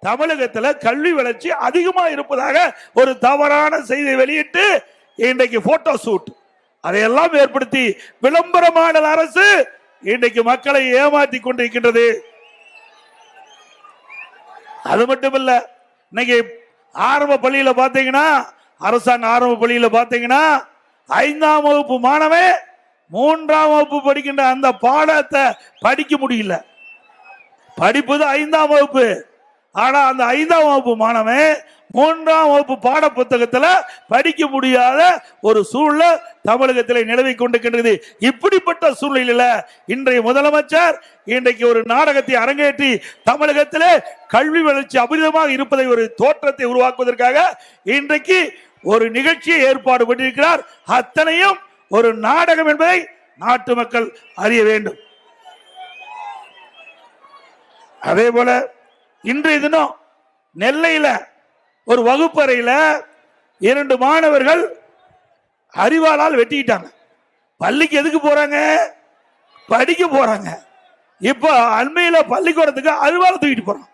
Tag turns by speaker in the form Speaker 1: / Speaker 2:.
Speaker 1: தமிழகத்தில் கல்வி வளர்ச்சி அதிகமா இருப்பதாக ஒரு தவறான செய்தி வெளியிட்டு இன்றைக்கு போட்டோ ஷூட் அதையெல்லாம் ஏற்படுத்தி விளம்பரமான அரசு இன்றைக்கு மக்களை ஏமாற்றி கொண்டிருக்கின்றது. அது மட்டுமல்ல, இன்னைக்கு ஆரம்ப பள்ளியில பாத்தீங்கன்னா, அரசாங்க ஆரம்ப பள்ளியில பாத்தீங்கன்னா 5ஆம் வகுப்பு மாணவன் 3ஆம் வகுப்பு படிக்கின்ற அந்த பாடத்தை படிக்க முடியல. படிப்பது 5ஆம் வகுப்பு. ஆனா அந்த 5ஆம் வகுப்பு மாணவன் 3ஆம் வகுப்பு பாட புத்தகத்தில் படிக்க முடியாத ஒரு சூழ்நிலை தமிழகத்தில் நிலவி கொண்டிருக்கின்றது. இப்படிப்பட்ட சூழ்நிலையில இன்றைய முதலமைச்சர் இன்றைக்கு ஒரு நாடகத்தை அரங்கேற்றி தமிழகத்திலே கல்வி வளர்ச்சி அபரிதமாக இருப்பதை ஒரு தோற்றத்தை உருவாக்குவதற்காக இன்றைக்கு ஒரு நிகழ்ச்சியை ஏற்பாடு பண்ணியிருக்கிறார். அத்தனையும் ஒரு நாடகம் என்பதை நாட்டு மக்கள் அறிய வேண்டும். அதே போல இன்றைய தினம் நெல்லையில ஒரு வகுப்பறையில 2 மாணவர்கள் அரிவாளால் வெட்டிட்டாங்க. பள்ளிக்கு எதுக்கு போறாங்க? படிக்க போறாங்க. இப்ப அண்மையில பள்ளிக்கூடத்துக்கு அரிவாளை தூக்கிட்டு போறாங்க.